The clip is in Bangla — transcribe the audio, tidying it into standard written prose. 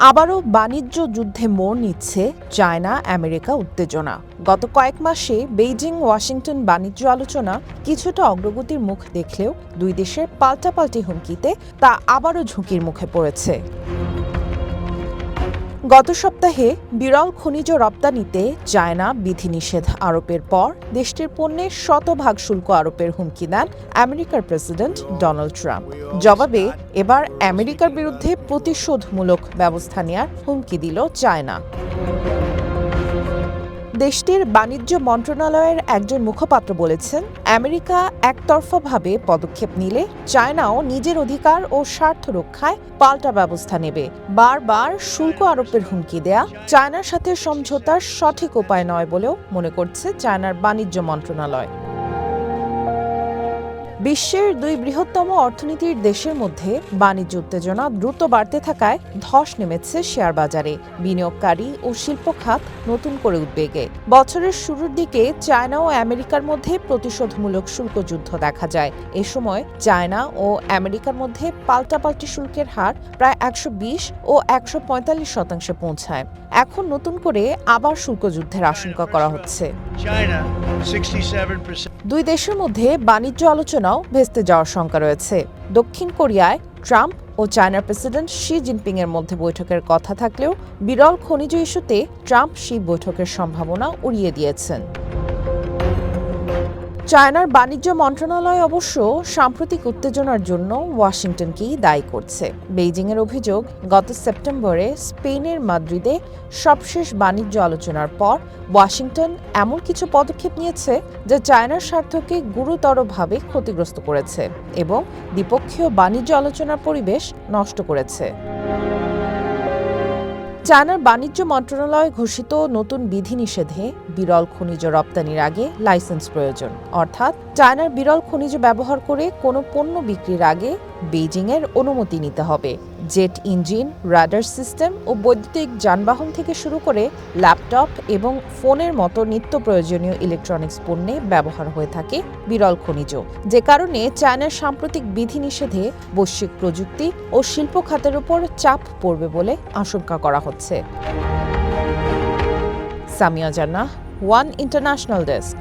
আবারও বাণিজ্য যুদ্ধে মোড় নিচ্ছে চায়না আমেরিকা উত্তেজনা। গত কয়েক মাসে বেইজিং ওয়াশিংটন বাণিজ্য আলোচনা কিছুটা অগ্রগতির মুখ দেখলেও দুই দেশের পাল্টাপাল্টি হুমকিতে তা আবারও ঝুঁকির মুখে পড়েছে। গত সপ্তাহে বিরল খনিজ রপ্তানিতে চায়না বিধিনিষেধ আরোপের পর দেশটির পণ্যে শতভাগ শুল্ক আরোপের হুমকি দেন আমেরিকার প্রেসিডেন্ট ডোনাল্ড ট্রাম্প। জবাবে এবার আমেরিকার বিরুদ্ধে প্রতিশোধমূলক ব্যবস্থা নেওয়ার হুমকি দিল চায়না। দেশটির বাণিজ্য মন্ত্রণালয়ের একজন মুখপাত্র বলেছেন, আমেরিকা একতরফাভাবে পদক্ষেপ নিলে চায়নাও নিজের অধিকার ও স্বার্থ রক্ষায় পাল্টা ব্যবস্থা নেবে। বারবার শুল্ক আরোপের হুমকি দেয়া চায়নার সাথে সমঝোতার সঠিক উপায় নয় বলেও মনে করছে চায়নার বাণিজ্য মন্ত্রণালয়। বিশ্বের দুই বৃহত্তম অর্থনীতির দেশের মধ্যে বাণিজ্য উত্তেজনা দ্রুত বাড়তে থাকায় ধস নেমেছে শেয়ার বাজারে। বিনিয়োগকারী ও শিল্প খাত নতুন করে উদ্বেগে। বছরের শুরুর দিকে চায়না ও আমেরিকার মধ্যে প্রতিশোধমূলক শুল্ক যুদ্ধ দেখা যায়। এ সময় চায়না ও আমেরিকার মধ্যে পাল্টাপাল্টি শুল্কের হার প্রায় 120 ও 145% পৌঁছায়। এখন নতুন করে আবার শুল্ক যুদ্ধের আশঙ্কা করা হচ্ছে। দুই দেশের মধ্যে বাণিজ্য আলোচনাও ভেস্তে যাওয়ার শঙ্কা রয়েছে। দক্ষিণ কোরিয়ায় ট্রাম্প ও চায়নার প্রেসিডেন্ট শি জিনপিং এর মধ্যে বৈঠকের কথা থাকলেও বিরল খনিজ ইস্যুতে ট্রাম্প সেই বৈঠকের সম্ভাবনা উড়িয়ে দিয়েছেন। চায়নার বাণিজ্য মন্ত্রণালয় অবশ্য সাম্প্রতিক উত্তেজনার জন্য ওয়াশিংটনকেই দায়ী করছে। বেইজিংয়ের অভিযোগ, গত সেপ্টেম্বরে স্পেনের মাদ্রিদে সবশেষ বাণিজ্য আলোচনার পর ওয়াশিংটন এমন কিছু পদক্ষেপ নিয়েছে যা চায়নার স্বার্থকে গুরুতরভাবে ক্ষতিগ্রস্ত করেছে এবং দ্বিপক্ষীয় বাণিজ্য আলোচনার পরিবেশ নষ্ট করেছে। চায়নার বাণিজ্য মন্ত্রণালয় ঘোষিত নতুন বিধিনিষেধে বিরল খনিজ রপ্তানির আগে লাইসেন্স প্রয়োজন, অর্থাৎ চায়নার বিরল খনিজ ব্যবহার করে কোনো পণ্য বিক্রির আগে বেইজিংয়ের অনুমতি নিতে হবে। জেট ইঞ্জিন, রাডার সিস্টেম ও বৈদ্যুতিক যানবাহন থেকে শুরু করে ল্যাপটপ এবং ফোনের মতো নিত্য প্রয়োজনীয় ইলেকট্রনিক্স পণ্যে ব্যবহার হয়ে থাকে বিরল খনিজ, যে কারণে চায়নার সাম্প্রতিক বিধিনিষেধে বৈশ্বিক প্রযুক্তি ও শিল্প খাতের উপর চাপ পড়বে বলে আশঙ্কা করা হচ্ছে। সামিয়া জান্নাহ, ওয়ান ইন্টারন্যাশনাল ডেস্ক।